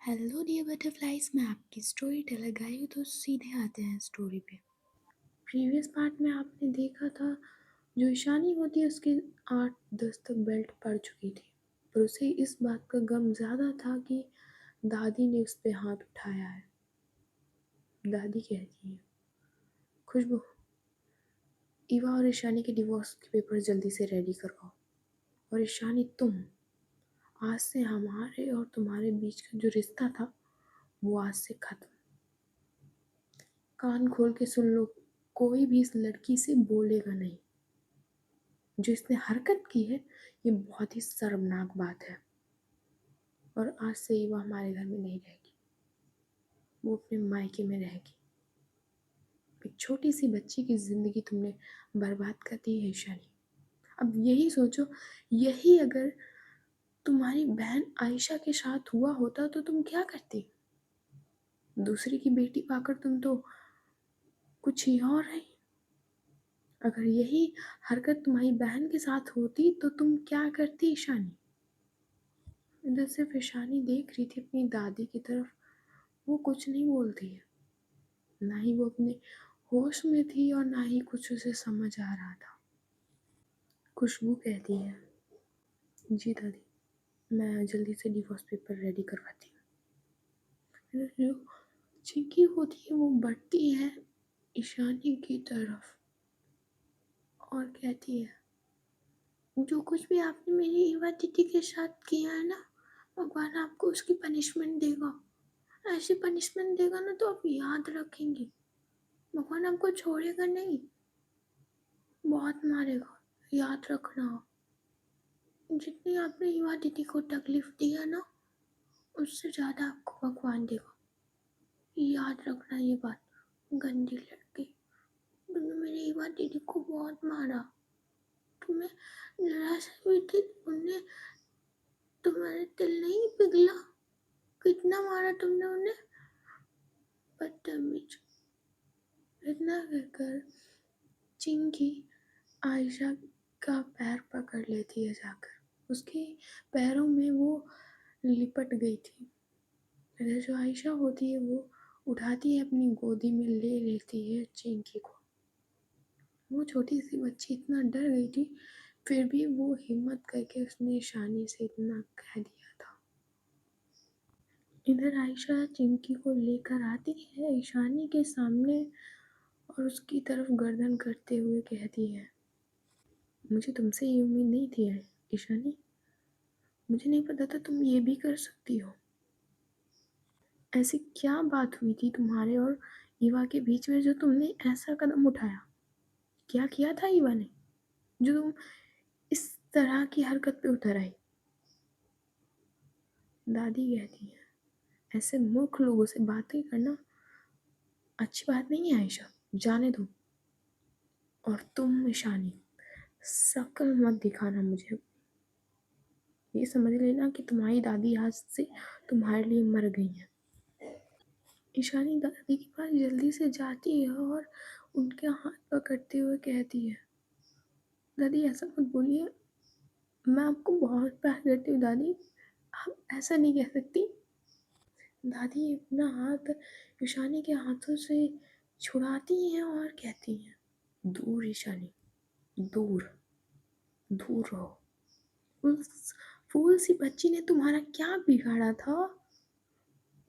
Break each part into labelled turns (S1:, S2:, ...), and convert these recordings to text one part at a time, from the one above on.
S1: Hello dear butterflies, मैं आपकी story teller गाई हूँ। तो सीधे आते हैं स्टोरी पे। प्रीवियस पार्ट में आपने देखा था जो ईशानी होती है उसकी 8-10 तक बेल्ट पड़ चुकी थी, पर उसे इस बात का गम ज़्यादा था कि दादी ने उस पर हाथ उठाया है। दादी कहती है, खुशबू, ईवा और ईशानी के डिवोर्स के पेपर जल्दी से रेडी करवाओ। और ईशानी, तुम आज से हमारे और तुम्हारे बीच का जो रिश्ता था वो आज से खत्म। कान खोल के सुन लो, कोई भी इस लड़की से बोलेगा नहीं। जो इसने हरकत की है ये बहुत ही शर्मनाक बात है। और आज से ही वो हमारे घर में नहीं रहेगी, वो अपने मायके में रहेगी। एक छोटी सी बच्ची की जिंदगी तुमने बर्बाद कर दी है ईशानी। अब यही सोचो, यही अगर तुम्हारी बहन आयशा के साथ हुआ होता तो तुम क्या करती? दूसरी की बेटी पाकर तुम तो कुछ ही और रही। अगर यही हरकत तुम्हारी बहन के साथ होती तो तुम क्या करती ईशानी? इधर सिर्फ ईशानी देख रही थी अपनी दादी की तरफ। वो कुछ नहीं बोलती है, ना ही वो अपने होश में थी और ना ही कुछ उसे समझ आ रहा था। खुशबू कहती है, जी दादी, मैं जल्दी से डिवोर्स पेपर रेडी करवाती हूँ। जो चिंकी होती है वो बढ़ती है ईशानी की तरफ और कहती है, जो कुछ भी आपने मेरी ईवा दीदी के साथ किया है ना, भगवान आपको उसकी पनिशमेंट देगा। ऐसी पनिशमेंट देगा ना तो आप याद रखेंगे। भगवान आपको छोड़ेगा नहीं, बहुत मारेगा, याद रखना। जितनी आपने युवा दीदी को तकलीफ दी है ना, उससे ज़्यादा आपको भगवान देगा। याद रखना ये बात। गंदी लड़की, तुमने मेरी युवा दीदी को बहुत मारा। तुम्हें जरा सा भी तुमने तुम्हारे दिल नहीं पिघला? कितना मारा तुमने उन्हें, बदतमीज। इतना कहकर चिंकी आयशा का पैर पकड़ लेती है जाकर। उसके पैरों में वो लिपट गई थी। इधर जो आयशा होती है वो उठाती है, अपनी गोदी में ले लेती है चिंकी को। वो छोटी सी बच्ची इतना डर गई थी, फिर भी वो हिम्मत करके उसने ईशानी से इतना कह दिया था। इधर आयशा चिंकी को लेकर आती है ईशानी के सामने और उसकी तरफ गर्दन करते हुए कहती है, मुझे तुमसे ये उम्मीद नहीं थी ईशानी। मुझे नहीं पता था तुम ये भी कर सकती हो। ऐसी क्या बात हुई थी तुम्हारे और ईवा के बीच में जो तुमने ऐसा कदम उठाया? क्या किया था ईवा ने जो तुम इस तरह की हरकत पे उतर आई? दादी कहती है, ऐसे मूर्ख लोगों से बातें करना अच्छी बात नहीं है आयशा, जाने दो। और तुम ईशानी, शक्ल मत दिखाना मुझे। ये समझ लेना कि तुम्हारी दादी आज से तुम्हारे लिए मर गई है। ईशानी दादी के पास जल्दी से जाती है और उनके हाथ पकड़ते हुए कहती है, दादी ऐसा मत बोलिए, मैं आपको बहुत प्यार करती हूँ दादी, आप ऐसा नहीं कह सकती। दादी अपना हाथ ईशानी के हाथों से छुड़ाती हैं और कहती हैं, दूर ईशानी, दूर दूर रहो। उस फूल सी बच्ची ने तुम्हारा क्या बिगाड़ा था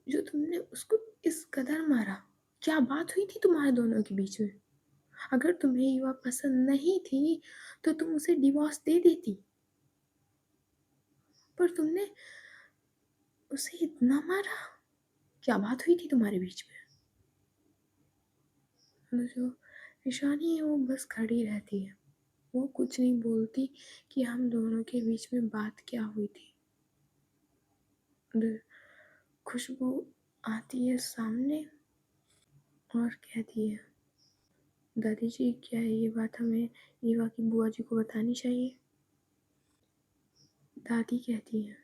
S1: जो तुमने उसको इस कदर मारा? क्या बात हुई थी तुम्हारे दोनों के बीच में? अगर तुम्हें युवा पसंद नहीं थी तो तुम उसे डिवोर्स दे देती, पर तुमने उसे इतना मारा। क्या बात हुई थी तुम्हारे बीच में? तो जो ईशानी है वो बस खड़ी रहती है, वो कुछ नहीं बोलती कि हम दोनों के बीच में बात क्या हुई थी। खुशबू आती है सामने और कहती है, दादी जी, क्या ये बात हमें ईवा की बुआ जी को बतानी चाहिए? दादी कहती है,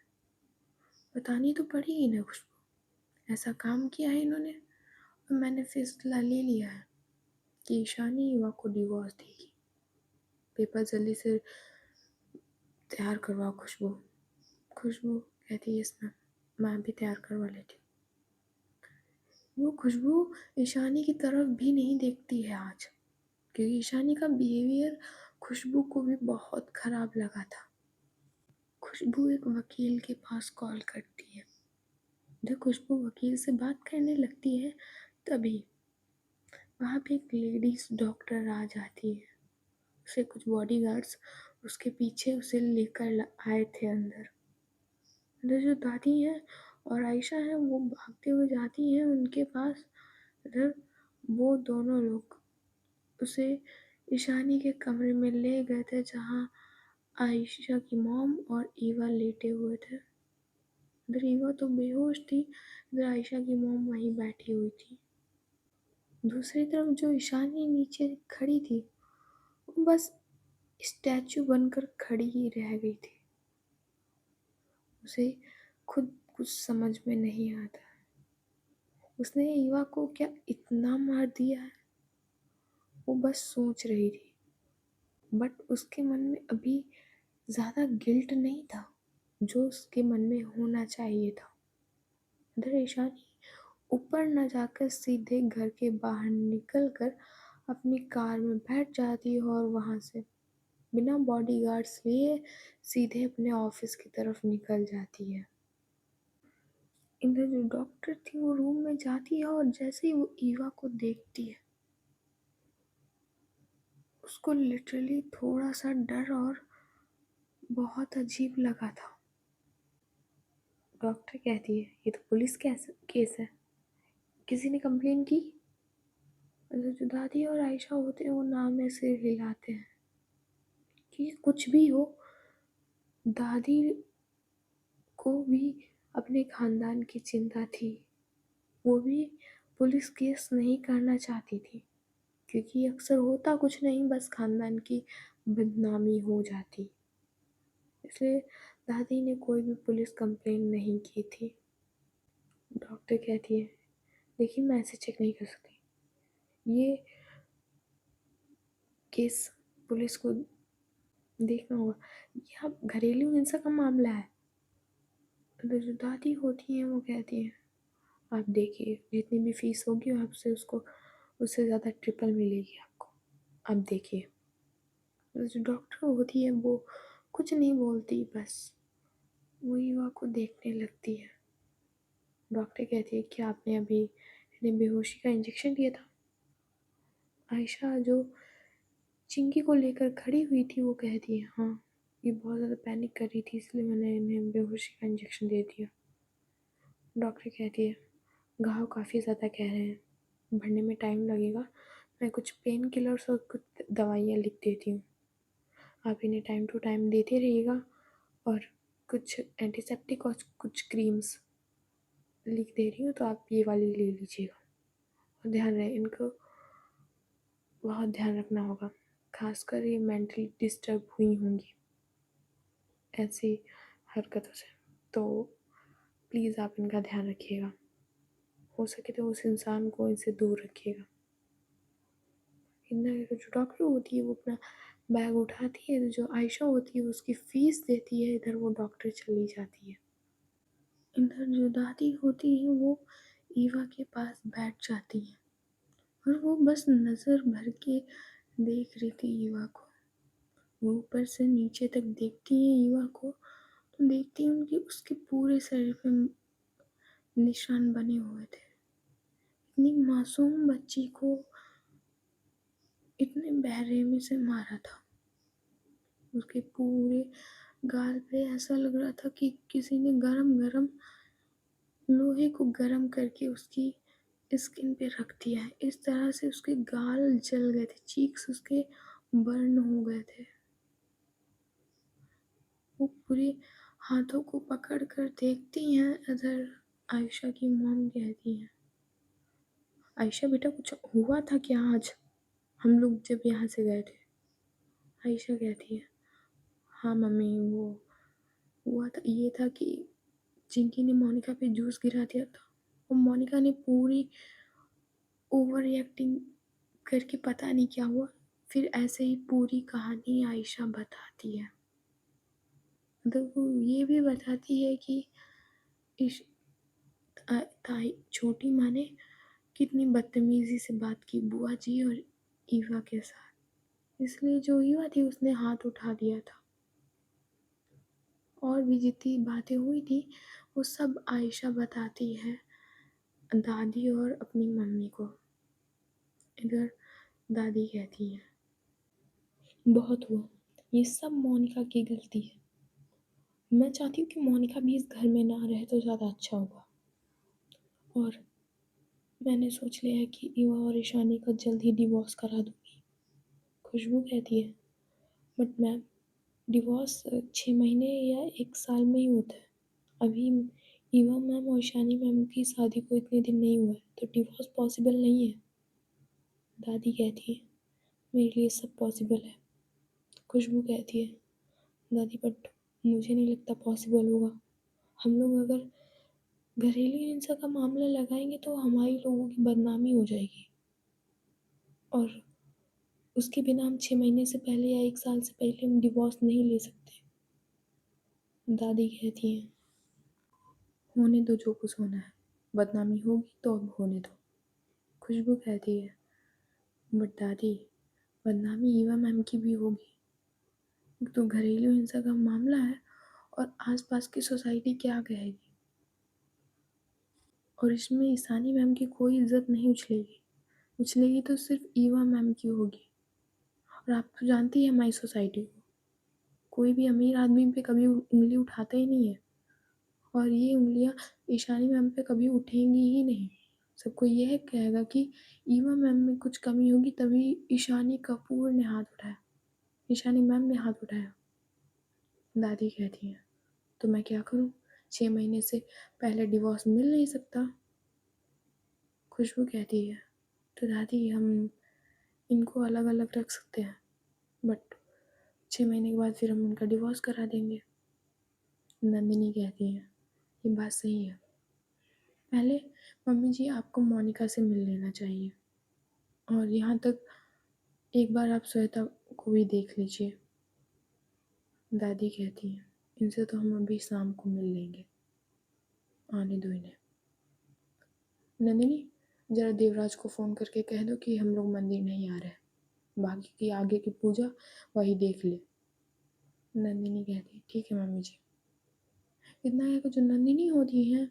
S1: बतानी तो पड़ेगी ना खुशबू, ऐसा काम किया है इन्होंने और मैंने फैसला ले लिया है कि ईशानी ईवा को डिवोर्स देगी। पेपर जल्दी से तैयार करवाओ खुशबू। खुशबू कहती है, इसमें मैं भी तैयार करवा लेती हूँ। वो खुशबू ईशानी की तरफ भी नहीं देखती है आज, क्योंकि ईशानी का बिहेवियर खुशबू को भी बहुत खराब लगा था। खुशबू एक वकील के पास कॉल करती है। जब खुशबू वकील से बात करने लगती है, तभी वहाँ पे एक लेडीज डॉक्टर आ जाती है। उसे कुछ बॉडीगार्ड्स उसके पीछे उसे लेकर आए थे अंदर। अंदर जो दादी हैं और आयशा हैं वो भागते हुए जाती हैं उनके पास। इधर वो दोनों लोग उसे ईशानी के कमरे में ले गए थे, जहाँ आयशा की मॉम और ईवा लेटे हुए थे। इधर ईवा तो बेहोश थी, इधर आयशा की मॉम वहीं बैठी हुई थी। दूसरी तरफ जो ईशानी नीचे खड़ी थी, वो बस स्टैचू बनकर खड़ी ही रह गई थी। उसे खुद कुछ समझ में नहीं आता। उसने ईवा को क्या इतना मार दिया है, वो बस सोच रही थी। बट उसके मन में अभी ज़्यादा गिल्ट नहीं था जो उसके मन में होना चाहिए था। इधर ईशानी ऊपर न जाकर सीधे घर के बाहर निकल कर अपनी कार में बैठ जाती है और वहाँ से बिना बॉडीगार्ड्स लिए सीधे अपने ऑफिस की तरफ निकल जाती है। इधर जो डॉक्टर थी वो रूम में जाती है और जैसे ही वो ईवा को देखती है, उसको लिटरली थोड़ा सा डर और बहुत अजीब लगा था। डॉक्टर कहती है, ये तो पुलिस केस है, किसी ने कंप्लेन की? मतलब जो दादी और आयशा होते हैं वो नाम में सिर हिलाते हैं कि कुछ भी हो, दादी को भी अपने खानदान की चिंता थी। वो भी पुलिस केस नहीं करना चाहती थी, क्योंकि अक्सर होता कुछ नहीं, बस खानदान की बदनामी हो जाती। इसलिए दादी ने कोई भी पुलिस कंप्लेन नहीं की थी। डॉक्टर कहती है, देखिए मैं ऐसे चेक नहीं कर सकती, ये केस पुलिस को देखना होगा, ये अब घरेलू हिंसा का मामला है। तो जो दादी होती हैं वो कहती हैं, आप देखिए जितनी भी फीस होगी आपसे उसको उससे ज़्यादा ट्रिपल मिलेगी आपको, आप देखिए। तो जो डॉक्टर होती है वो कुछ नहीं बोलती, बस वो युवा को देखने लगती है। डॉक्टर कहती है कि आपने अभी इन्हें बेहोशी का इंजेक्शन दिया था? आयशा जो चिंकी को लेकर खड़ी हुई थी वो कहती है, हाँ, ये बहुत ज़्यादा पैनिक कर रही थी इसलिए मैंने इन्हें बेहोशी का इंजेक्शन दे दिया। डॉक्टर कहती है, घाव काफ़ी ज़्यादा गहरे हैं, भरने में टाइम लगेगा, मैं कुछ पेन किलर्स और कुछ दवाइयाँ लिख देती हूँ, आप इन्हें टाइम टू टाइम देते रहिएगा, और कुछ एंटीसेप्टिक और कुछ क्रीम्स लिख दे रही हूँ, तो आप ये वाली ले लीजिएगा। और ध्यान रहे, इनको बहुत ध्यान रखना होगा, खासकर ये मेंटली डिस्टर्ब हुई होंगी ऐसी हरकतों से, तो प्लीज़ आप इनका ध्यान रखिएगा, हो सके तो उस इंसान को इनसे दूर रखिएगा। इधर जो डॉक्टर होती है वो अपना बैग उठाती है, जो आयशा होती है उसकी फ़ीस देती है, इधर वो डॉक्टर चली जाती है। इधर जो दादी होती है वो ईवा के पास बैठ जाती है और वो बस नज़र भर के देख रही थी ईवा को। वो ऊपर से नीचे तक देखती हैं ईवा को, तो देखती हैं उनकी उसके पूरे शरीर पे निशान बने हुए थे। इतनी मासूम बच्ची को इतने बेरहमी से मारा था। उसके पूरे गाल पे ऐसा लग रहा था कि किसी ने गरम गरम लोहे को गरम करके उसकी स्किन पे रख दिया है। इस तरह से उसके गाल जल गए थे, चीक्स उसके बर्न हो गए थे। वो पूरे हाथों को पकड़ कर देखती हैं। इधर आयशा की मॉम कहती हैं, आयशा बेटा कुछ हुआ था क्या आज हम लोग जब यहाँ से गए थे? आयशा कहती है, हाँ मम्मी, वो हुआ था, ये था कि चिंकी ने मोनिका पे जूस गिरा दिया था और मोनिका ने पूरी ओवर रिएक्टिंग करके पता नहीं क्या हुआ। फिर ऐसे ही पूरी कहानी आयशा बताती है। मतलब वो ये भी बताती है कि इस ताई छोटी माँ ने कितनी बदतमीज़ी से बात की बुआ जी और ईवा के साथ। इसलिए जो ईवा थी उसने हाथ उठा दिया था। और भी जितनी बातें हुई थी वो सब आयशा बताती है दादी और अपनी मम्मी को। इधर दादी कहती है, बहुत हुआ, ये सब मोनिका की गलती है। मैं चाहती हूँ कि मोनिका भी इस घर में ना रहे तो ज़्यादा अच्छा होगा। और मैंने सोच लिया है कि ईवा और ईशानी का जल्द ही डिवोर्स करा दूँगी। खुशबू कहती है, बट मैम डिवोर्स 6 महीने या 1 साल में ही होता है। अभी ईवा मैम और ईशानी मैम की शादी को इतने दिन नहीं हुए, तो डिवोर्स पॉसिबल नहीं है। दादी कहती है, मेरे लिए सब पॉसिबल है। खुशबू कहती है, दादी बट मुझे नहीं लगता पॉसिबल होगा। हम लोग अगर घरेलू हिंसा का मामला लगाएंगे तो हमारी लोगों की बदनामी हो जाएगी, और उसके बिना हम 6 महीने से पहले या 1 साल से पहले हम डिवोर्स नहीं ले सकते। दादी कहती हैं, होने दो जो कुछ होना है, बदनामी होगी तो अब होने दो। खुशबू कहती है, बट दादी बदनामी ईवा मैम की भी होगी। तो घरेलू हिंसा का मामला है और आसपास की सोसाइटी क्या कहेगी, और इसमें ईशानी मैम की कोई इज्जत नहीं उछलेगी। उछलेगी तो सिर्फ ईवा मैम की होगी। और आप तो जानती हैं हमारी सोसाइटी को, कोई भी अमीर आदमी पे कभी उंगली उठाता ही नहीं है, और ये उंगलियां ईशानी मैम पे कभी उठेंगी ही नहीं। सबको यह कहेगा कि ईवा मैम में कुछ कमी होगी तभी ईशानी कपूर ने हाथ उठाया, ईशानी मैम ने हाथ उठाया। दादी कहती है, तो मैं क्या करूं, 6 महीने से पहले डिवोर्स मिल नहीं सकता। खुशबू कहती है, तो दादी हम इनको अलग अलग रख सकते हैं, बट 6 महीने के बाद फिर हम उनका डिवोर्स करा देंगे। नंदिनी कहती है, ये बात सही है, पहले मम्मी जी आपको मोनिका से मिल लेना चाहिए, और यहाँ तक एक बार आप श्वेता को भी देख लीजिए। दादी कहती है, इनसे तो हम अभी शाम को मिल लेंगे, आने दो इन्हें। नंदिनी जरा देवराज को फ़ोन करके कह दो कि हम लोग मंदिर नहीं आ रहे, बाकी की आगे की पूजा वही देख ले। नंदिनी कहती है, ठीक है मम्मी जी। इतना है कि जो नंदिनी होती है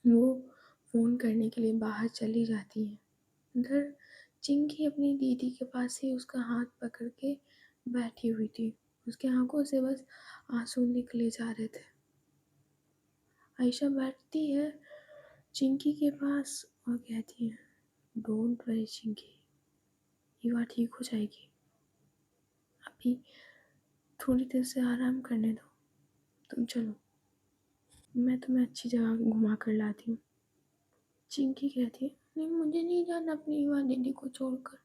S1: वो फ़ोन करने के लिए बाहर चली जाती है। इधर चिंकी अपनी दीदी के पास ही उसका हाथ पकड़ के बैठी हुई थी, उसके आंखों से बस आंसू निकले जा रहे थे। आयशा बैठती है चिंकी के पास और कहती है, डोंट वरी चिंकी, ये बात ठीक हो जाएगी, अभी थोड़ी देर से आराम करने दो, तुम चलो, मैं तुम्हें अच्छी जगह घुमा कर लाती हूँ। चिंकी कहती है, नहीं मुझे नहीं जाना अपनी युवा दीदी को छोड़कर,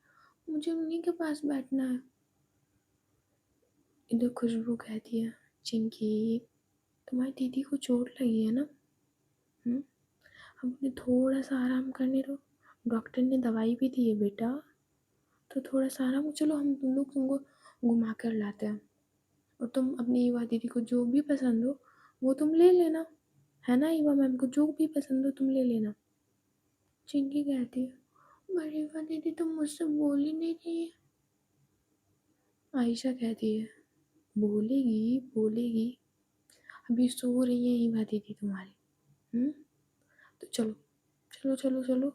S1: मुझे उन्हीं के पास बैठना है। इधर खुशबू कहती है, चिंकी तुम्हारी दीदी को चोट लगी है ना, अब उन्हें थोड़ा सा आराम करने दो, डॉक्टर ने दवाई भी दी है बेटा, तो थोड़ा सा आराम, चलो हम तुम लोग तुमको घुमा कर लाते हैं, और तुम अपनी युवा दीदी को जो भी पसंद हो वो तुम ले लेना, है ना, युवा मैम को जो भी पसंद हो तुम ले लेना। चिंकी कहती है, बड़ी युवा दीदी तुम मुझसे बोल ही नहीं रही है। आयशा कहती है, बोलेगी बोलेगी, अभी सो रही है युवा दीदी तुम्हारी। तो चलो चलो चलो चलो।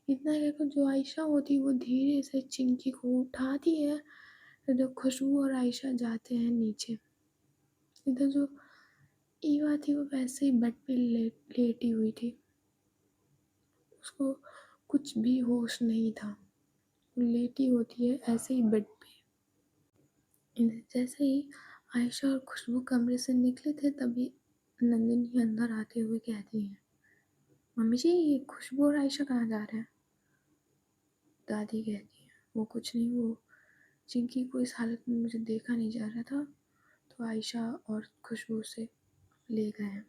S1: इतना कहकर जो आयशा होती वो धीरे से चिंकी को उठाती है। इधर खुशबू और आयशा जाते हैं नीचे। इधर जो ईवा थी वो वैसे ही बेड पे लेटी हुई थी, उसको कुछ भी होश नहीं था, वो लेटी होती है ऐसे ही बेड पे। जैसे ही आयशा और खुशबू कमरे से निकले थे तभी नंदिनी अंदर आते हुए कहती है, मम्मी जी ये खुशबू और आयशा कहाँ जा रहे हैं। दादी कहती है, वो कुछ नहीं, वो चिंकी को इस हालत में मुझे देखा नहीं जा रहा था तो आयशा और खुशबू से ले गए हैं,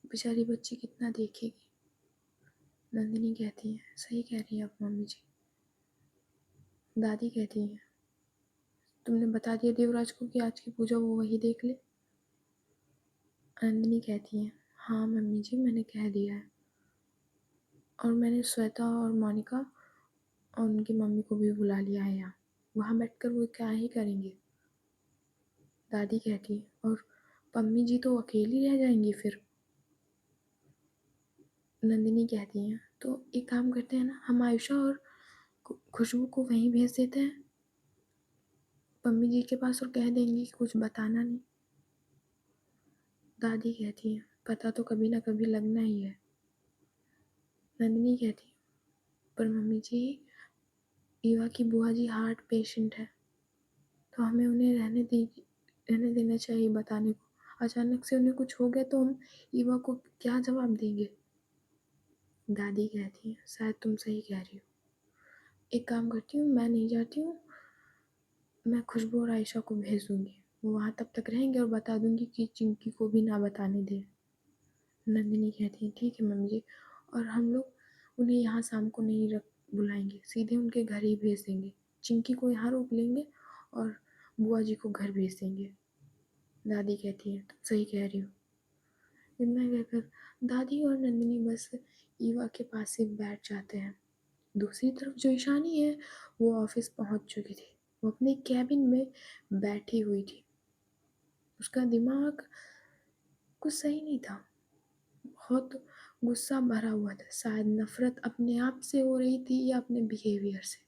S1: बेचारी बच्ची कितना देखेगी। नंदिनी कहती है, सही कह रही है आप मम्मी जी। दादी कहती है, तुमने बता दिया देवराज को कि आज की पूजा वो वही देख ले। नंदिनी कहती है, हाँ मम्मी जी मैंने कह दिया है। और मैंने श्वेता और मोनिका और उनकी मम्मी को भी बुला लिया है यहाँ। वहाँ बैठकर वो क्या ही करेंगे? दादी कहती है। और पम्मी जी तो अकेली रह जाएंगी फिर। नंदिनी कहती है तो एक काम करते हैं ना, हम आयुषा और खुशबू को वहीं भेज देते हैं पम्मी जी के पास और कह देंगे कि कुछ बताना नहीं। दादी कहती है पता तो कभी ना कभी लगना ही है। नंदिनी कहती है पर मम्मी जी, ईवा की बुआ जी हार्ट पेशेंट है, तो हमें उन्हें रहने देना चाहिए बताने को। अचानक से उन्हें कुछ हो गया तो हम ईवा को क्या जवाब देंगे? दादी कहती है शायद तुम सही कह रही हो। एक काम करती हूँ, मैं नहीं जाती हूँ, मैं खुशबू और आयशा को भेज दूंगी। वो वहाँ तब तक रहेंगे और बता दूंगी कि चिंकी को भी ना बताने दे। नंदिनी कहती है ठीक है मम्मी जी। और हम लोग उन्हें यहाँ शाम को नहीं रख बुलाएंगे, सीधे उनके घर ही भेज देंगे। चिंकी को यहाँ रोक लेंगे और बुआ जी को घर भेज देंगे। दादी कहती है तुम सही कह रही हो। इतना कहकर दादी और नंदिनी बस ईवा के पास से बैठ जाते हैं। दूसरी तरफ जो ईशानी है वो ऑफिस पहुंच चुकी थी। वो अपने कैबिन में बैठी हुई थी। उसका दिमाग कुछ सही नहीं था। बहुत गुस्सा भरा हुआ था, शायद नफरत अपने आप से हो रही थी या अपने बिहेवियर से।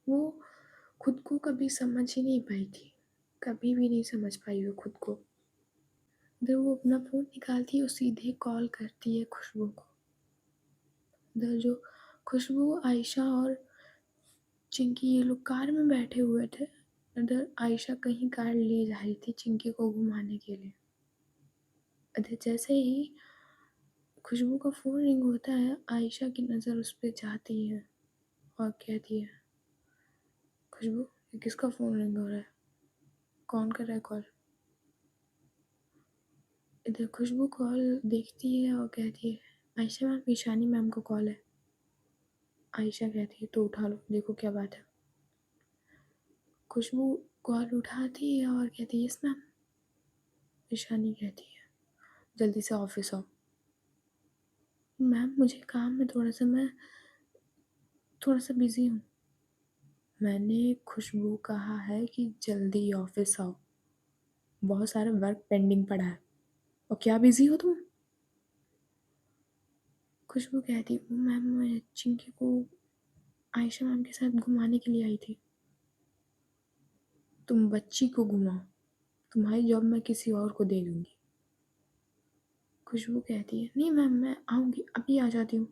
S1: वो खुद को कभी समझ ही नहीं पाई थी, कभी भी नहीं समझ पाई वो खुद को। इधर वो अपना फ़ोन निकालती है और सीधे कॉल करती है खुशबू को। इधर जो खुशबू, आयशा और चिंकी ये लोग कार में बैठे हुए थे। इधर आयशा कहीं कार ले जा रही थी चिंकी को घुमाने के लिए। इधर जैसे ही खुशबू का फ़ोन रिंग होता है, आयशा की नज़र उस पर जाती है और कहती है खुशबू ये किसका फ़ोन रिंग हो रहा है, कौन कर रहा है कॉल? इधर खुशबू कॉल देखती है और कहती है आयशा मैम, ईशानी मैम को कॉल है। आयशा कहती है तो उठा लो, देखो क्या बात है। खुशबू कॉल उठाती है और कहती है यस मैम। ईशानी कहती है जल्दी से ऑफिस आओ। मैम मुझे काम है थोड़ा सा, मैं थोड़ा सा बिजी हूँ। मैंने खुशबू कहा है कि जल्दी ऑफिस आओ, बहुत सारा वर्क पेंडिंग पड़ा है। और क्या बिजी हो तुम? खुशबू कहती है मैम मैं चिंकी को आयशा मैम के साथ घुमाने के लिए आई थी। तुम बच्ची को घुमाओ, तुम्हारी जॉब मैं किसी और को दे दूंगी। खुशबू कहती है नहीं मैम, मैं आऊँगी, अभी आ जाती हूँ,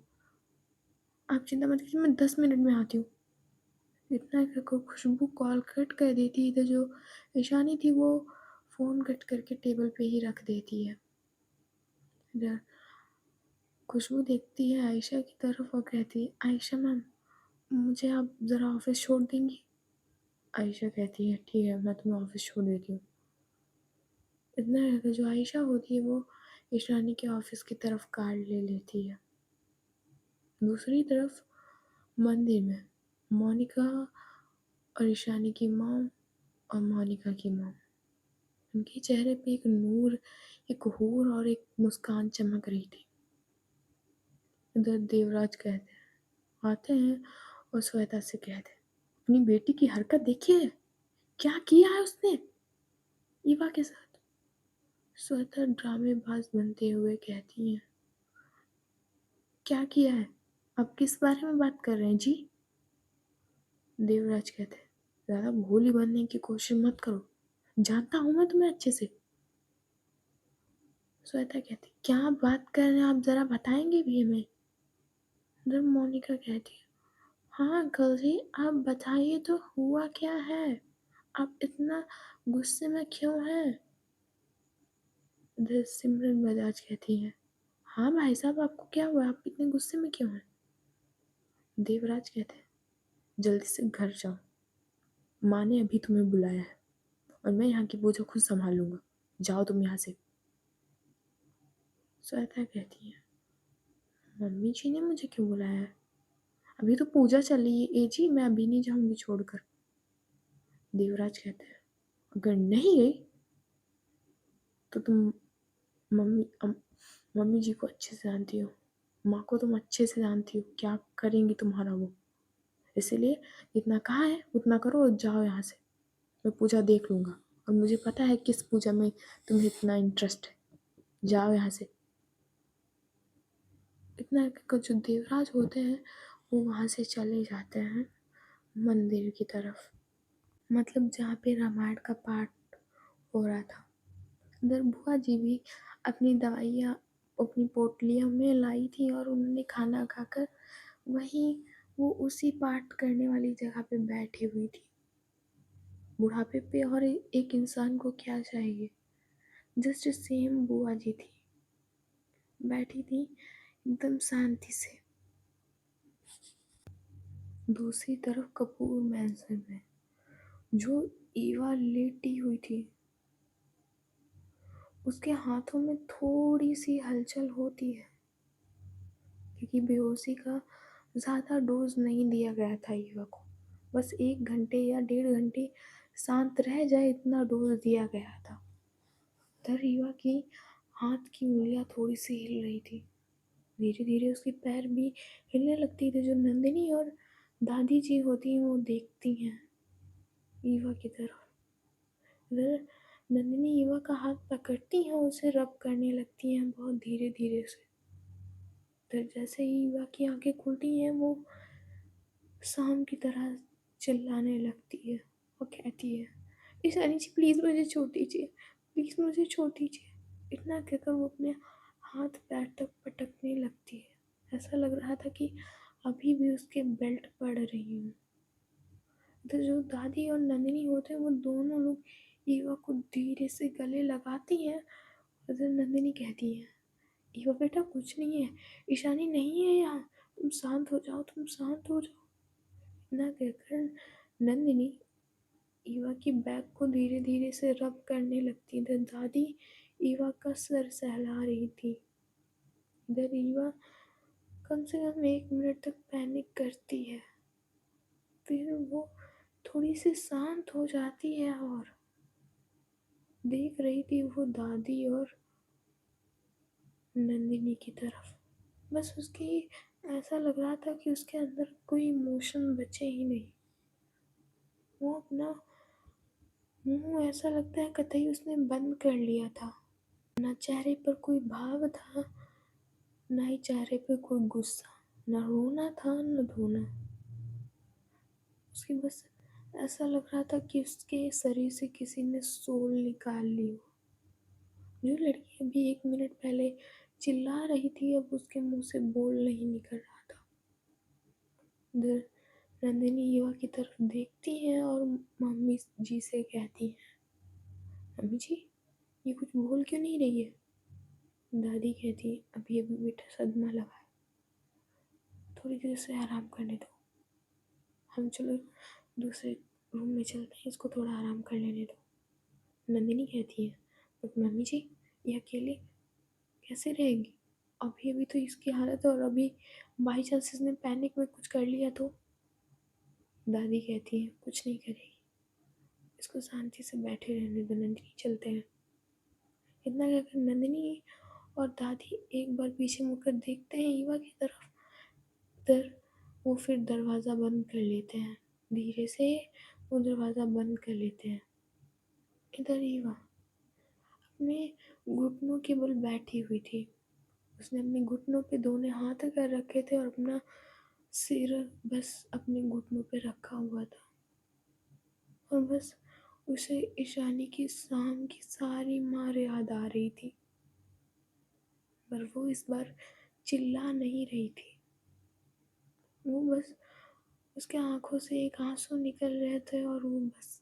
S1: आप चिंता मत कीजिए, मैं 10 मिनट में आती हूँ। इतना कहकर खुशबू कॉल कट कर देती है। तो जो ईशानी थी वो फ़ोन कट करके टेबल पे ही रख देती है। इधर खुशबू देखती है आयशा की तरफ और कहती है आयशा मैम, मुझे आप ज़रा ऑफिस छोड़ देंगी? आयशा कहती है ठीक है, मैं तुम्हें ऑफिस छोड़ देती हूँ। इतना कहकर जो आयशा होती है वो ईशानी के ऑफिस की तरफ कार ले लेती है। दूसरी तरफ मंदिर में मोनिका और ईशानी की मॉम और मोनिका की मॉम, उनके चेहरे पे एक नूर, एक हूर और एक मुस्कान चमक रही थी। इधर देवराज आते हैं और श्वेता से कहते हैं अपनी बेटी की हरकत देखिए, क्या किया है उसने ईवा के साथ। श्वेता ड्रामेबाज बनते हुए कहती है क्या किया है, आप किस बारे में बात कर रहे हैं जी? देवराज कहते हैं ज़्यादा भोली बनने की कोशिश मत करो, जानता हूँ मैं तुम्हें अच्छे से। श्वेता कहती क्या बात कर रहे हैं आप, ज़रा बताएंगे भी हमें? इधर मोनिका कहती है हाँ अंकल जी, आप बताइए तो हुआ क्या है, आप इतना गुस्से में क्यों हैं? इधर सिमरन बजाज कहती है हाँ भाई साहब, आपको क्या हुआ, आप इतने गुस्से में क्यों हैं? देवराज कहते हैं जल्दी से घर जाओ, माँ ने अभी तुम्हें बुलाया है और मैं यहाँ की पूजा खुद संभाल लूँगा, जाओ तुम यहाँ से। श्वेता कहती है मम्मी जी ने मुझे क्यों बुलाया है, अभी तो पूजा चल रही है ए जी, मैं अभी नहीं जाऊँगी छोड़कर। देवराज कहते हैं अगर नहीं गई तो तुम मम्मी मम्मी जी को अच्छे से जानती हो, माँ को तुम अच्छे से जानती हो, क्या करेंगी तुम्हारा वो। इसीलिए जितना कहा है उतना करो और जाओ यहाँ से। मैं पूजा देख लूँगा और मुझे पता है किस पूजा में तुम्हें इतना इंटरेस्ट है। जाओ यहाँ से। इतना कहकर जो देवराज होते हैं वो वहाँ से चले जाते हैं मंदिर की तरफ, मतलब जहाँ पे रामायण का पाठ हो रहा था। उधर बुआ जी भी अपनी दवाइयाँ अपनी पोटलियों में लाई थी और उन्होंने खाना खाकर वहीं वो उसी पाठ करने वाली जगह पे बैठी हुई थी। बुढ़ापे पे और एक इंसान को क्या चाहिए, जस्ट सेम बुआ जी थी, बैठी थी एकदम शांति से। दूसरी तरफ कपूर मैंसन में जो ईवा लेटी हुई थी, उसके हाथों में थोड़ी सी हलचल होती है क्योंकि बेहोशी का ज़्यादा डोज नहीं दिया गया था ईवा को, बस 1 घंटे या 1.5 घंटे शांत रह जाए इतना डोज दिया गया था। तब ईवा की हाथ की उंगलियां थोड़ी सी हिल रही थी, धीरे धीरे उसके पैर भी हिलने लगती थी। जो नंदिनी और दादी जी होती हैं वो देखती हैं ईवा की तरफ। इधर नंदिनी ईवा का हाथ पकड़ती हैं, उसे रब करने लगती हैं बहुत धीरे धीरे से। फिर जैसे ही ईवा की आंखें खुलती हैं वो शाम की तरह चिल्लाने लगती है और कहती है, ईशानी जी प्लीज़ मुझे छोड़ दीजिए, प्लीज़ मुझे छोड़ दीजिए। इतना कहकर वो अपने हाथ पैर तक पटकने लगती है। ऐसा लग रहा था कि अभी भी उसके बेल्ट पड़ रही हूँ। तो जो दादी और नंदिनी होते हैं वो दोनों लोग ईवा को धीरे से गले लगाती हैं। उधर नंदिनी कहती है, ईवा बेटा कुछ नहीं है, ईशानी नहीं है यहाँ, तुम शांत हो जाओ, तुम शांत हो जाओ। इतना कहकर नंदिनी ईवा की बैग को धीरे धीरे से रब करने लगती थी। दादी ईवा का सर सहला रही थी। इधर ईवा कम से कम 1 मिनट तक पैनिक करती है, फिर वो थोड़ी सी शांत हो जाती है और देख रही थी वो दादी और नंदिनी की तरफ। बस उसकी ऐसा लग रहा था कि उसके अंदर कोई इमोशन बचे ही नहीं। वो अपना मुंह ऐसा लगता है कतई उसने बंद कर लिया था। ना चेहरे पर कोई भाव था, ना ही चेहरे पर कोई गुस्सा, ना रोना था न धोना। उसकी बस ऐसा लग रहा था कि उसके शरीर से किसी ने सोल निकाल ली हो। जो लड़की अभी 1 मिनट पहले चिल्ला रही थी अब उसके मुंह से बोल नहीं निकल रहा था। इधर नंदिनी युवा की तरफ देखती है और मम्मी जी से कहती है, मम्मी जी ये कुछ बोल क्यों नहीं रही है। दादी कहती है, अभी अभी बेटा सदमा लगा है, थोड़ी देर से आराम करने दो, हम चलो दूसरे रूम में चलते हैं, इसको थोड़ा आराम कर लेने दो। नंदिनी कहती है, बट मम्मी जी ये अकेले कैसे रहेगी, अभी अभी तो इसकी हालत है और अभी बाई चांस इसने पैनिक में कुछ कर लिया तो। दादी कहती है, कुछ नहीं करेगी, इसको शांति से बैठे रहने दो, नंदिनी चलते हैं। इतना कहकर नंदिनी और दादी एक बार पीछे मुड़कर देखते हैं ईवा की तरफ। इधर वो फिर दरवाज़ा बंद कर लेते हैं, धीरे से वो दरवाज़ा बंद कर लेते हैं। इधर ईवा अपने घुटनों के बल बैठी हुई थी। उसने अपने घुटनों पे दोनों हाथ कर रखे थे और अपना सिर बस अपने घुटनों पे रखा हुआ था और बस उसे ईशानी की शाम की सारी मार याद आ रही थी, पर वो इस बार चिल्ला नहीं रही थी। वो बस उसके आंखों से एक आंसू निकल रहे थे और वो बस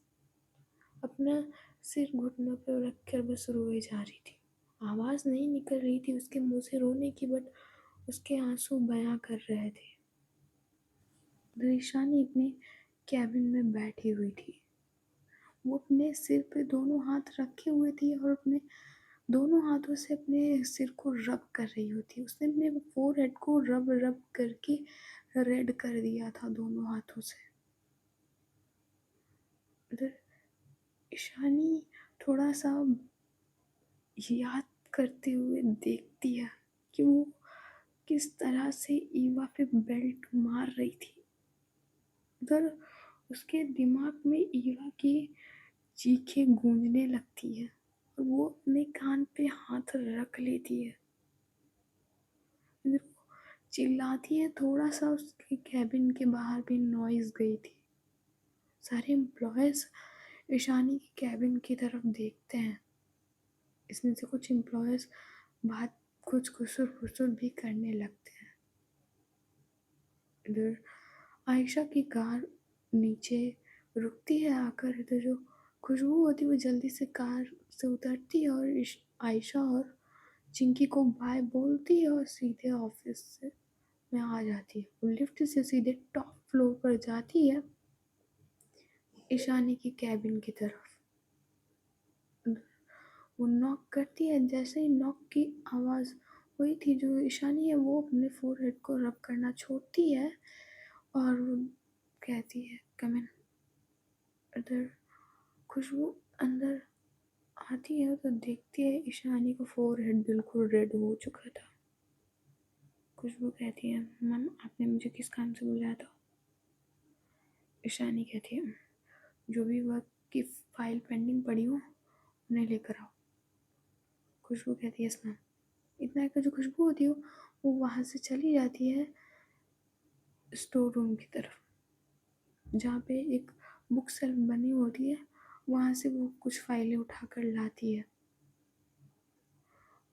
S1: अपना सिर घुटनों पर रखकर बस रोए जा रही थी। आवाज़ नहीं निकल रही थी उसके मुंह से रोने की, बट उसके आंसू बयां कर रहे थे। ईशानी अपने कैबिन में बैठी हुई थी। वो अपने सिर पे दोनों हाथ रखे हुए थी और अपने दोनों हाथों से अपने सिर को रब कर रही होती। उसने अपने फोरहेड को रब रब करके रेड कर दिया था दोनों हाथों से। उधर ईशानी थोड़ा सा याद करते हुए देखती है कि वो किस तरह से ईवा पे बेल्ट मार रही थी। उधर उसके दिमाग में ईवा की चीखें गूंजने लगती है और वो अपने कान पे हाथ रख लेती है। इधर वो चिल्लाती है, थोड़ा सा उसके कैबिन के बाहर भी नॉइज गई थी। सारे एम्प्लॉयज ईशानी के कैबिन की तरफ देखते हैं। इसमें से कुछ एम्प्लॉयज बात कुछ खुसुर फुसुर भी करने लगते हैं। इधर आयशा की कार नीचे रुकती है आकर। इधर जो खुशबू होती है वो जल्दी से कार से उतरती है और आयशा और चिंकी को बाय बोलती है और सीधे ऑफिस से में आ जाती है। वो लिफ्ट से सीधे टॉप फ्लोर पर जाती है, ईशानी की कैबिन की तरफ। वो नॉक करती है। जैसे ही नॉक की आवाज़ हुई थी, जो ईशानी है वो अपने फोरहेड को रब करना छोड़ती है और वो कहती है कम इन। इधर खुशबू अंदर आती है तो देखती है ईशानी का फोरहेड बिल्कुल रेड हो चुका था। खुशबू कहती है, मैम आपने मुझे किस काम से बुलाया था? ईशानी कहती है, जो भी वर्क की फाइल पेंडिंग पड़ी हो उन्हें लेकर आओ। खुशबू कहती है, यस मैम। इतना एक जो खुशबू होती है वो वहाँ से चली जाती है स्टोर रूम की तरफ, जहाँ पे एक बुक सेल्फ बनी होती है। वहाँ से वो कुछ फाइलें उठाकर लाती है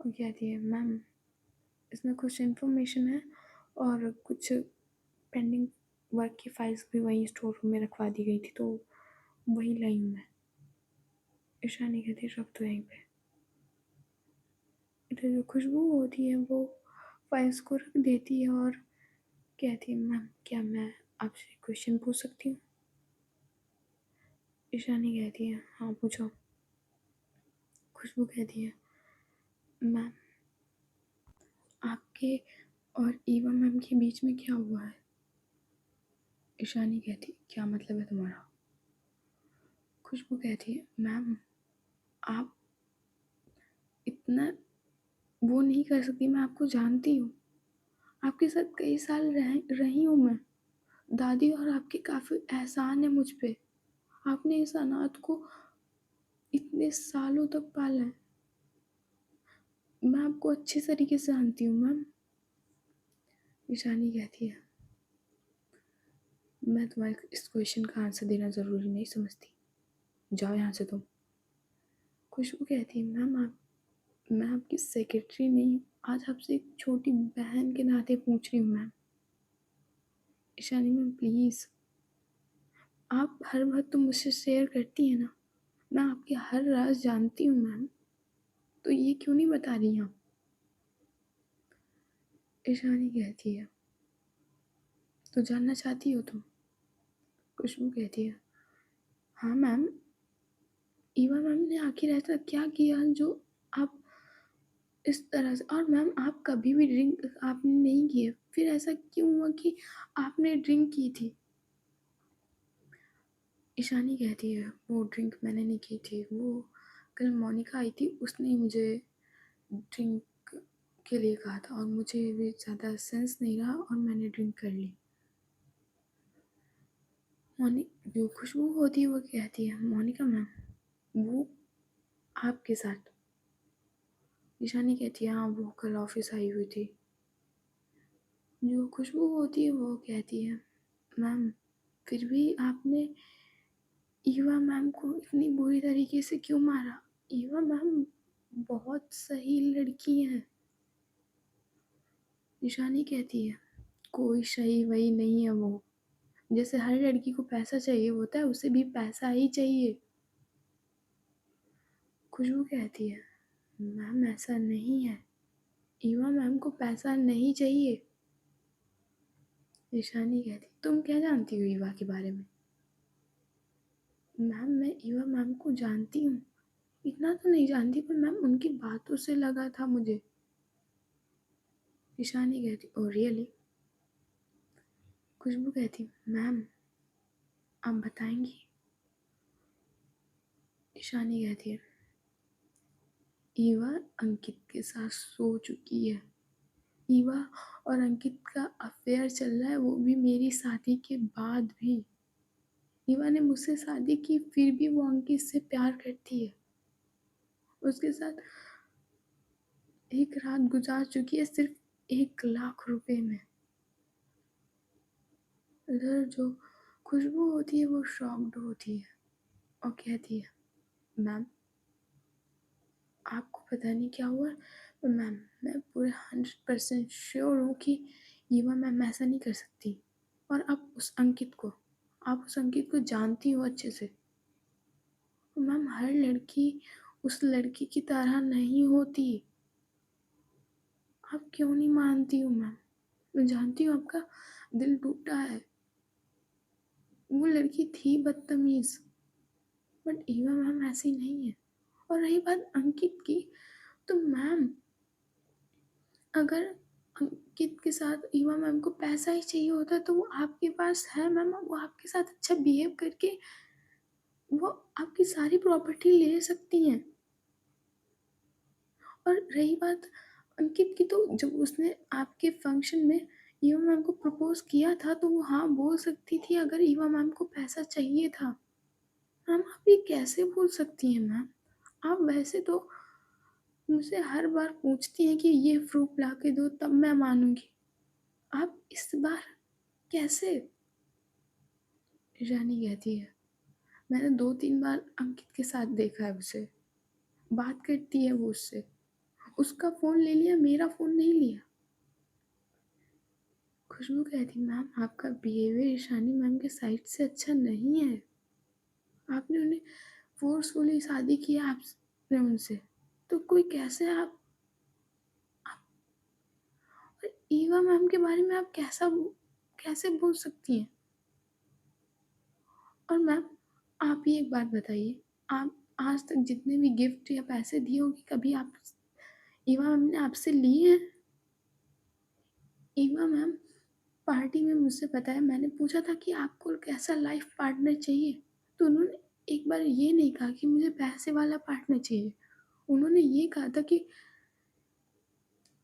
S1: और कहती है, मैम इसमें कुछ इन्फॉर्मेशन है और कुछ पेंडिंग वर्क की फाइल्स भी वहीं स्टोर रूम में रखवा दी गई थी, तो वही लाई हूँ मैं। ईशानी कहती है, रख दो यहीं पे। इधर जो खुशबू होती है वो फाइल्स को रख देती है और कहती है, मैम क्या मैं आपसे क्वेश्चन पूछ सकती हूँ? ईशानी कहती है, हाँ पूछो। खुशबू कहती है, मैम आपके और ईवा मैम के बीच में क्या हुआ है? ईशानी कहती है, क्या मतलब है तुम्हारा? खुशबू कहती है, मैम आप इतना वो नहीं कर सकती, मैं आपको जानती हूँ। आपके साथ कई साल रही हूँ मैं। दादी और आपके काफ़ी एहसान है मुझ पे। आपने इस अनाथ को इतने सालों तक पाला है। मैं आपको अच्छे तरीके से जानती हूँ मैम। ईशानी कहती है, मैं तुम्हारे इस क्वेश्चन का आंसर देना ज़रूरी नहीं समझती, जाओ यहाँ से तुम। खुशबू कहती है, मैम मैं आपकी सेक्रेटरी नहीं हूँ, आज आपसे एक छोटी बहन के नाते पूछ रही हूँ मैम। ईशानी मैम प्लीज़, आप हर बात तो मुझसे शेयर करती हैं ना, मैं आपके हर राज जानती हूँ मैम, तो ये क्यों नहीं बता रही आप? ईशानी कहती है, तो जानना चाहती हो तुम? खुशबू कहती है, हाँ मैम। ईवा मैम ने आखिर ऐसा क्या किया जो आप इस तरह से, और मैम आप कभी भी ड्रिंक आपने नहीं किए, फिर ऐसा क्यों हुआ कि आपने ड्रिंक की थी? ईशानी कहती है, वो ड्रिंक मैंने नहीं की थी, वो कल मोनिका आई थी, उसने मुझे ड्रिंक के लिए कहा था और मुझे भी ज़्यादा सेंस नहीं रहा और मैंने ड्रिंक कर ली। जो खुशबू होती है वो कहती है, मोनिका मैम वो आपके साथ? ईशानी कहती है, हाँ वो कल ऑफिस आई हुई थी। जो खुशबू होती है वो कहती है, मैम फिर भी आपने ईवा मैम को इतनी बुरी तरीके से क्यों मारा? ईवा मैम बहुत सही लड़की है। ईशानी कहती है, कोई सही वही नहीं है वो। जैसे हर लड़की को पैसा चाहिए होता है, उसे भी पैसा ही चाहिए। खुशबू कहती है, मैम ऐसा नहीं है, ईवा मैम को पैसा नहीं चाहिए। ईशानी कहती, तुम क्या जानती हो ईवा के बारे में? मैम मैं ईवा मैम को जानती हूँ, इतना तो नहीं जानती पर मैम उनकी बातों से लगा था मुझे। ईशानी कहती, ओ रियली? खुशबू कहती, मैम आप बताएंगी? ईशानी कहती है, ईवा अंकित के साथ सो चुकी है। ईवा और अंकित का अफेयर चल रहा है, वो भी मेरी शादी के बाद भी। ईवा ने मुझसे शादी की, फिर भी वो अंकित से प्यार करती है। उसके साथ एक रात गुजार चुकी है सिर्फ 1 लाख रुपए में। इधर जो खुशबू होती है वो शॉक्ड होती है और कहती है, मैम आपको पता नहीं क्या हुआ। मैम मैं पूरे 100% श्योर हूँ कि ईवा मैम ऐसा नहीं कर सकती। और आप उस अंकित को जानती हो अच्छे से। मैम हर लड़की उस लड़की की तरह नहीं होती। आप क्यों नहीं मानती हो मैम? मैं जानती हूँ आपका दिल टूटा है। वो लड़की थी बदतमीज, बट ईवा मैम ऐसी नहीं है। और रही बात अंकित की, तो मैम अगर अंकित के साथ ईवा मैम को पैसा ही चाहिए होता तो वो आपके पास है मैम। वो आपके साथ अच्छा बिहेव करके वो आपकी सारी प्रॉपर्टी ले सकती हैं। और रही बात अंकित की, तो जब उसने आपके फंक्शन में ईवा मैम को प्रपोज किया था तो वो हाँ बोल सकती थी अगर ईवा मैम को पैसा चाहिए था। मैम आप ये कैसे बोल सकती हैं मैम? आप वैसे तो मुझसे हर बार पूछती हैं कि ये प्रूफ ला के दो तब मैं मानूंगी। आप इस बार कैसे? ईशानी कहती है, मैंने 2-3 बार अंकित के साथ देखा है उसे। बात करती है वो उससे। उसका फ़ोन ले लिया, मेरा फ़ोन नहीं लिया। खुशबू कहती, मैम आपका बिहेवियर ईशानी मैम के साइड से अच्छा नहीं है। आपने उन्हें फ़ोर्सफुली शादी की है आपने उनसे। तो कोई कैसे आप और ईवा मैम के बारे में आप कैसे बोल सकती हैं? और मैम आप ही एक बात बताइए, आप आज तक जितने भी गिफ्ट या पैसे दिए होंगे कभी आप ईवा मैम ने आपसे लिए हैं? ईवा मैम पार्टी में मुझसे बताया, मैंने पूछा था कि आपको कैसा लाइफ पार्टनर चाहिए, तो उन्होंने एक बार ये नहीं कहा कि मुझे पैसे वाला पार्टनर चाहिए। उन्होंने ये कहा था कि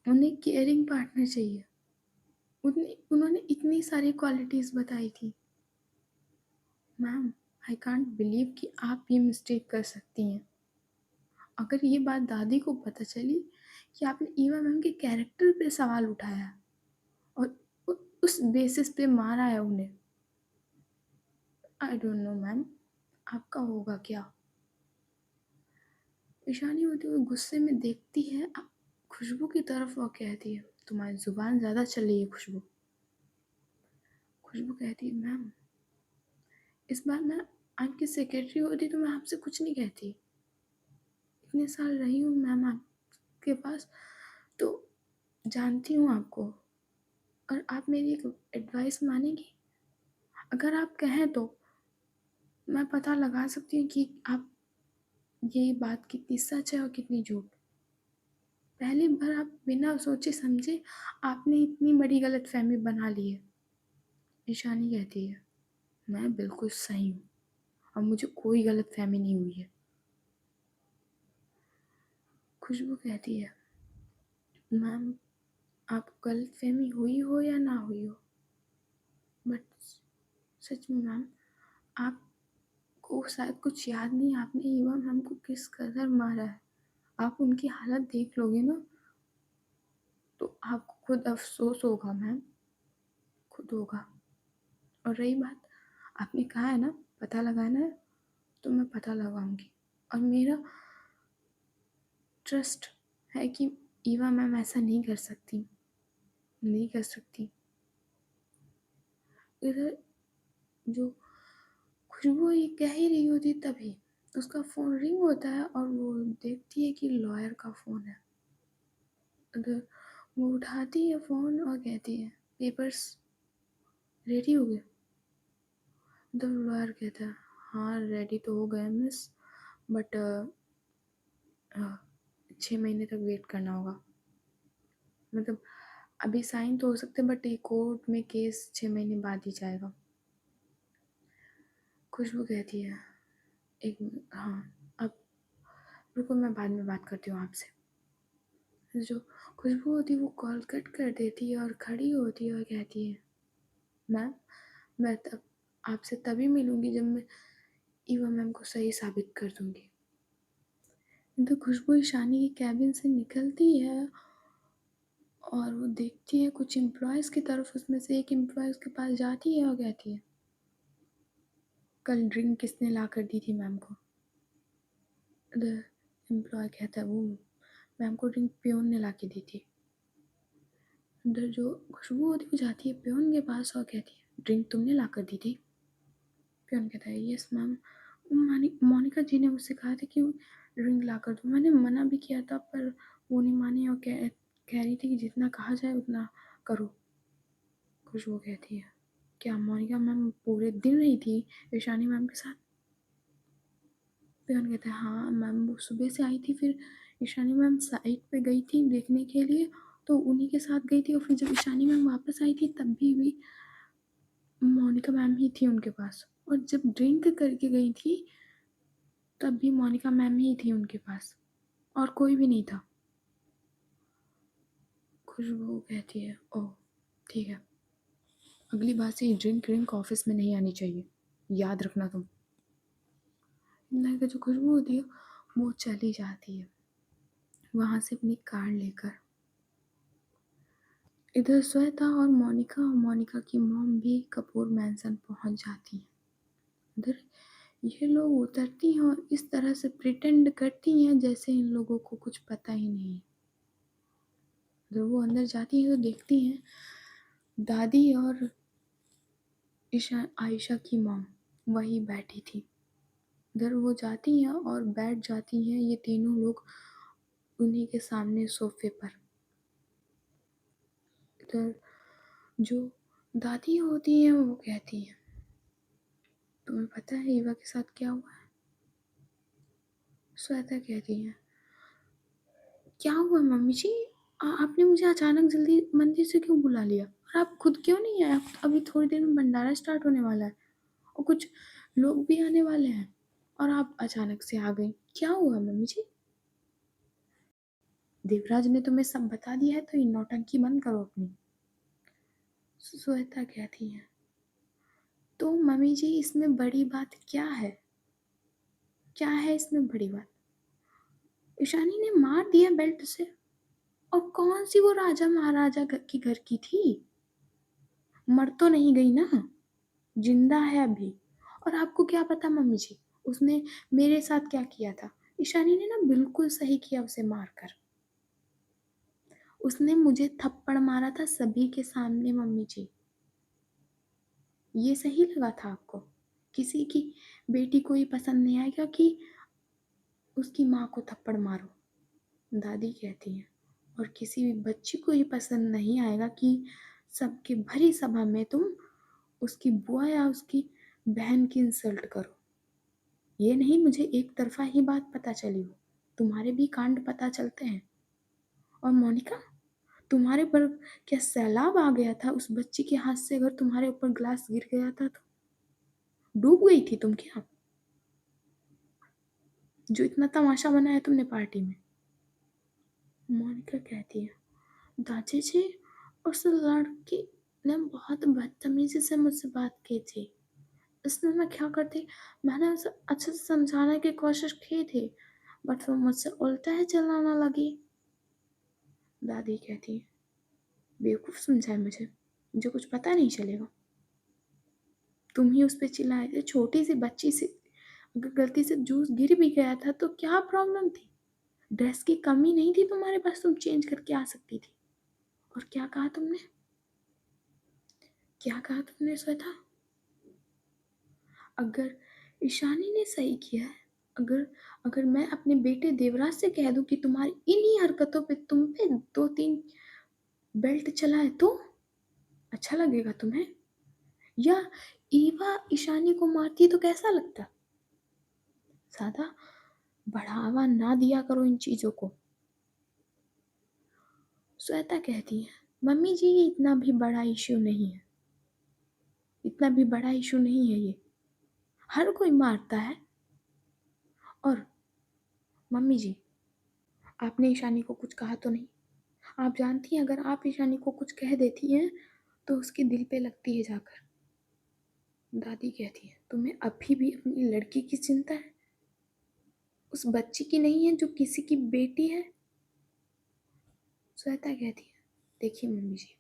S1: उन्हें केयरिंग पार्टनर चाहिए। उन्होंने इतनी सारी क्वालिटीज़ बताई थी। मैम आई कांट बिलीव कि आप ये मिस्टेक कर सकती हैं। अगर ये बात दादी को पता चली कि आपने ईवा मैम के कैरेक्टर पे सवाल उठाया और उस बेसिस पे मारा है उन्हें, आई डोंट नो मैम आपका होगा क्या। ईशानी होते हुए गुस्से में देखती है खुशबू की तरफ और कहती है, तुम्हारी जुबान ज़्यादा चल रही है खुशबू। खुशबू कहती है, मैम इस बार मैं आपकी सेक्रेटरी होती तो मैं आपसे कुछ नहीं कहती। इतने साल रही हूँ मैम आपके पास, तो जानती हूँ आपको। और आप मेरी एक एडवाइस मानेंगी? अगर आप कहें तो मैं पता लगा सकती हूँ कि आप ये बात कितनी सच है और कितनी झूठ। पहली बार आप बिना सोचे समझे आपने इतनी बड़ी गलतफहमी बना ली है। ईशानी कहती है, मैं बिल्कुल सही हूँ और मुझे कोई गलतफहमी नहीं हुई है। खुशबू कहती है, मैम आपको गलतफहमी हुई हो या ना हुई हो, बट सच में मैम आपको शायद कुछ याद नहीं आपने ईवा मैम को किस कदर मारा है। आप उनकी हालत देख लोगे ना तो आपको खुद अफसोस होगा मैम, खुद होगा। और रही बात आपने कहा है ना पता लगाना है, तो मैं पता लगाऊंगी। और मेरा ट्रस्ट है कि ईवा मैम ऐसा नहीं कर सकती, नहीं कर सकती। इधर जो खुशबू ये कह ही रही होती तभी उसका फ़ोन रिंग होता है और वो देखती है कि लॉयर का फ़ोन है। उधर वो उठाती है फ़ोन और कहती है, पेपर्स रेडी हो गए? उधर लॉयर कहता है, हाँ रेडी तो हो गए मिस, बट 6 महीने तक वेट करना होगा। मतलब अभी साइन तो हो सकते हैं बट ये कोर्ट में केस 6 महीने बाद ही जाएगा। खुशबू कहती है, एक हाँ अब रुको, मैं बाद में बात करती हूँ आपसे। जो खुशबू होती है वो कॉल कट कर देती है और खड़ी होती है और कहती है, मैम मैं तब आपसे तभी मिलूँगी जब मैं ईवा मैम को सही साबित कर दूँगी। तो खुशबू ईशानी के केबिन से निकलती है और वो देखती है कुछ एम्प्लॉयज़ की तरफ, उसमें से एक एम्प्लॉय उसके पास जाती है और कहती है, कल ड्रिंक किसने ला कर दी थी मैम को? एम्प्लॉय कहता है, वो मैम को ड्रिंक पियोन ने ला के दी थी। अंदर जो खुशबू होती है वो जाती है पियोन के पास और कहती है, ड्रिंक तुमने ला कर दी थी? पियोन कहता है, यस मैम, मोनिका जी ने मुझसे कहा था कि ड्रिंक ला कर दो। मैंने मना भी किया था पर वो नहीं मानी और कह रही थी कि जितना कहा जाए उतना करो। खुशबू कहती है, क्या मोनिका मैम पूरे दिन रही थी ईशानी मैम के साथ? पियोन कहता है, हाँ मैम वो सुबह से आई थी, फिर ईशानी मैम साइट पे गई थी देखने के लिए तो उन्हीं के साथ गई थी और फिर जब ईशानी मैम वापस आई थी तब भी मोनिका मैम ही थी उनके पास, और जब ड्रिंक करके गई थी तब भी मोनिका मैम ही थी उनके पास और कोई भी नहीं था। खुशबू कहती है, ओह ठीक है, अगली बार से ड्रिंक ड्रिंक ऑफिस में नहीं आनी चाहिए, याद रखना तुम। जो खुशबू होती है वो चली जाती है वहाँ से अपनी कार लेकर। इधर श्वेता और मोनिका की मॉम भी कपूर मैंसन पहुँच जाती हैं। इधर ये लोग उतरती हैं और इस तरह से प्रिटेंड करती हैं जैसे इन लोगों को कुछ पता ही नहीं है। जब वो अंदर जाती हैं तो देखती हैं दादी और आयशा की मॉम वहीं बैठी थी। इधर वो जाती हैं और बैठ जाती हैं ये तीनों लोग उन्हीं के सामने सोफे पर। इधर जो दादी होती हैं वो कहती हैं, तुम्हें पता है ईवा के साथ क्या हुआ है? श्वेता कहती है, क्या हुआ मम्मी जी? आपने मुझे अचानक जल्दी मंदिर से क्यों बुला लिया और आप खुद क्यों नहीं आए? अभी थोड़ी देर में भंडारा स्टार्ट होने वाला है और कुछ लोग भी आने वाले हैं और आप अचानक से आ गई, क्या हुआ मम्मी जी? देवराज ने तुम्हें सब बता दिया है तो ये नौटंकी बंद करो अपनी। श्वेता कहती है, तो मम्मी जी इसमें बड़ी बात क्या है? क्या है इसमें बड़ी बात? ईशानी ने मार दिया बेल्ट से, और कौन सी वो राजा महाराजा की घर की थी? मर तो नहीं गई ना, जिंदा है अभी। और आपको क्या पता मम्मी जी उसने मेरे साथ क्या किया था? ईशानी ने ना बिल्कुल सही किया उसे मारकर। उसने मुझे थप्पड़ मारा था सभी के सामने मम्मी जी। ये सही लगा था आपको? किसी की बेटी को ये पसंद नहीं आएगा कि उसकी माँ को थप्पड़ मारो? दादी कहती है, और किसी भी बच्ची को ये पसंद नहीं आएगा कि सबकी भरी सभा में तुम उसकी बुआ या उसकी बहन की इंसल्ट करो। ये नहीं मुझे एक तरफा ही बात पता चली हो, तुम्हारे भी कांड पता चलते हैं। और मोनिका, तुम्हारे पर क्या सैलाब आ गया था उस बच्ची के हाथ से? अगर तुम्हारे ऊपर ग्लास गिर गया था तो डूब गई थी तुम क्या? जो इतना तमाशा बनाया तुमने पार्टी में। मोनिका कहती है, दादी जी उस लड़की ने बहुत बदतमीजी से मुझसे बात की थी, इसमें मैं क्या करती? मैंने उसे अच्छे से समझाने की कोशिश की थी बट वो मुझसे उल्टा ही चिल्लाने लगी। दादी कहती है, बेवकूफ़ समझा है मुझे कुछ पता नहीं चलेगा। तुम ही उस पर चिल्लाए थे, छोटी सी बच्ची से अगर गलती से जूस गिर भी गया था तो क्या प्रॉब्लम थी? ड्रेस की कमी नहीं थी तुम्हारे पास, तुम चेंज करके आ सकती थी। और क्या कहा तुमने? क्या कहा तुमने श्वेता? अगर ईशानी ने सही किया है, अगर अगर मैं अपने बेटे देवराज से कह दूं कि तुम्हारी इन्हीं हरकतों पे तुम पे 2-3 बेल्ट चला है तो अच्छा लगेगा तुम्हें? या ईवा ईशानी को मारती तो कैसा लगता? ज़्यादा बढ़ावा ना दिया करो इन चीज़ों को। श्वेता कहती है, मम्मी जी ये इतना भी बड़ा इश्यू नहीं है, इतना भी बड़ा इश्यू नहीं है ये, हर कोई मारता है। और मम्मी जी आपने ईशानी को कुछ कहा तो नहीं? आप जानती हैं अगर आप ईशानी को कुछ कह देती हैं तो उसके दिल पे लगती है जाकर। दादी कहती है तुम्हें अभी भी अपनी लड़की की चिंता है, उस बच्ची की नहीं है जो किसी की बेटी है। श्वेता कहती है देखिए मम्मी जी,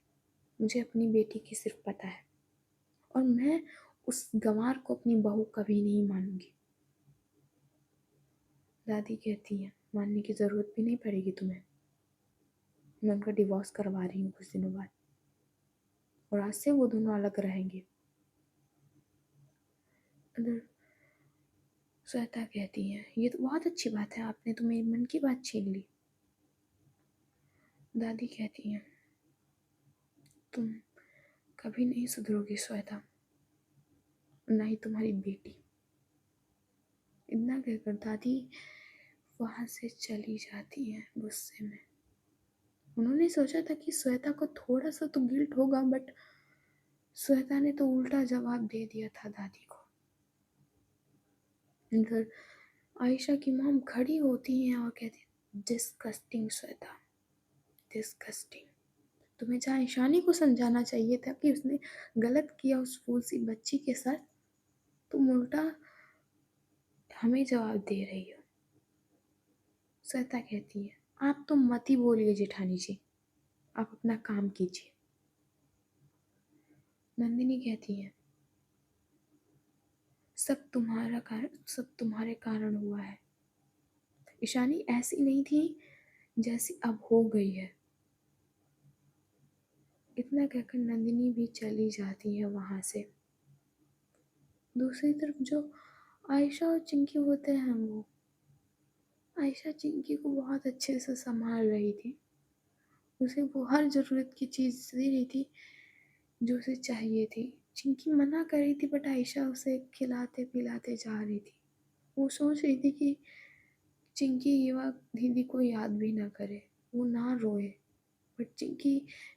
S1: मुझे अपनी बेटी की सिर्फ पता है और मैं उस गंवार को अपनी बहू कभी नहीं मानूंगी। दादी कहती है मानने की ज़रूरत भी नहीं पड़ेगी तुम्हें, मैं उनका डिवोर्स करवा रही हूँ कुछ दिनों बाद और आज से वो दोनों अलग रहेंगे। अगर श्वेता कहती है ये तो बहुत अच्छी बात है, आपने तो मेरी मन की बात छीन ली। दादी कहती है तुम कभी नहीं सुधरोगी श्वेता, ना ही तुम्हारी बेटी। इतना कहकर दादी वहां से चली जाती है गुस्से में। उन्होंने सोचा था कि श्वेता को थोड़ा सा तो गिल्ट होगा, बट श्वेता ने तो उल्टा जवाब दे दिया था दादी को। इधर आयशा की मॉम खड़ी होती हैं और कहती है डिस्कस्टिंग श्वेता, डिस्कस्टिंग। तुम्हें जहाँ ईशानी को समझाना चाहिए था कि उसने गलत किया उस फूल सी बच्ची के साथ, तुम उल्टा हमें जवाब दे रही हो। श्वेता कहती है आप तो मत ही बोलिए जेठानी जी, आप अपना काम कीजिए। नंदिनी कहती है सब तुम्हारे कारण हुआ है। ईशानी ऐसी नहीं थी जैसी अब हो गई है। इतना कहकर नंदिनी भी चली जाती है वहां से। दूसरी तरफ जो आयशा और चिंकी होते हैं, वो आयशा चिंकी को बहुत अच्छे से संभाल रही थी, उसे वो हर ज़रूरत की चीज़ दे रही थी जो उसे चाहिए थी। चिंकी मना कर रही थी बट आयशा उसे खिलाते पिलाते जा रही थी। वो सोच रही थी कि चिंकी युवा दीदी को याद भी ना करे, वो ना रोए, बट चिंकी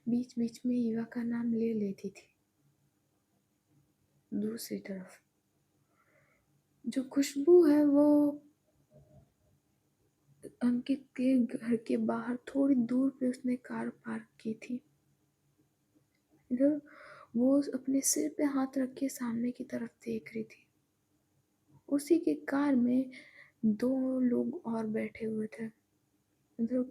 S1: बीच बीच में युवा का नाम ले लेती थी। दूसरी तरफ जो खुशबू है वो अंकित के घर के बाहर थोड़ी दूर पे उसने कार पार्क की थी। इधर वो अपने सिर पे हाथ रख के सामने की तरफ देख रही थी। उसी के कार में दो लोग और बैठे हुए थे। इधर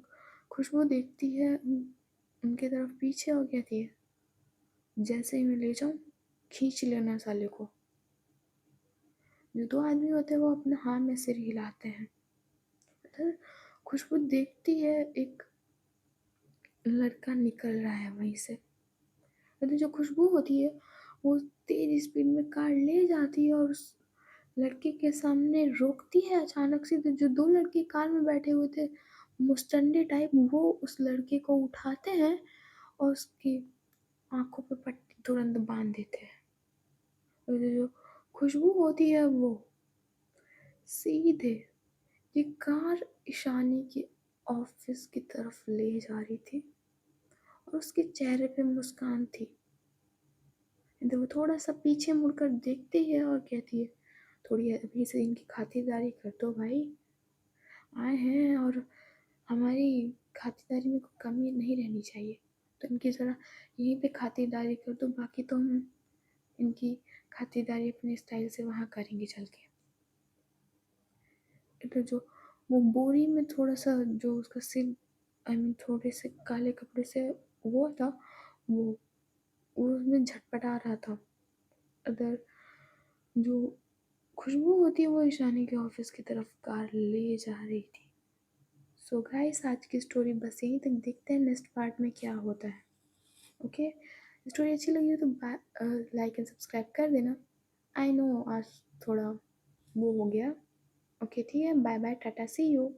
S1: खुशबू देखती है उनके तरफ पीछे और कहती है जैसे ही मैं ले जाऊं खींच लेना साले को। जो दो आदमी होते हैं वो अपने हाँ में सिर हिलाते हैं। इधर खुशबू देखती है एक लड़का निकल रहा है वहीं से। इधर जो खुशबू होती है वो तेज स्पीड में कार ले जाती है और उस लड़के के सामने रोकती है अचानक से। तो जो दो लड़के कार में बैठे हुए थे मुस्टंडे टाइप, वो उस लड़के को उठाते हैं और उसकी आंखों पे पट्टी तुरंत बांध देते हैं। और जो खुशबू होती है वो सीधे ये कार ईशानी के ऑफिस की तरफ ले जा रही थी और उसके चेहरे पे मुस्कान थी। इधर वो थोड़ा सा पीछे मुड़कर देखती है और कहती है थोड़ी अभी से इनकी खातिरदारी कर दो भाई, आए हैं और हमारी खातिरदारी में कोई कमी नहीं रहनी चाहिए, तो इनकी ज़रा यहीं पे खातिरदारी कर दो, बाकी तो हम इनकी खातिरदारी अपने स्टाइल से वहाँ करेंगे चल के। इधर जो वो बोरी में थोड़ा सा जो उसका सिर थोड़े से काले कपड़े से वो था, वो उसमें झटपटा रहा था। अदर जो खुशबू होती है वो ईशानी के ऑफिस की तरफ कार ले जा रही थी। सो गाइस आज की स्टोरी बस यहीं तक, देखते हैं नेक्स्ट पार्ट में क्या होता है। ओके, स्टोरी अच्छी लगी हो तो लाइक एंड सब्सक्राइब कर देना। आई नो आज थोड़ा वो हो गया। ओके ठीक है, bye bye, tata, see you.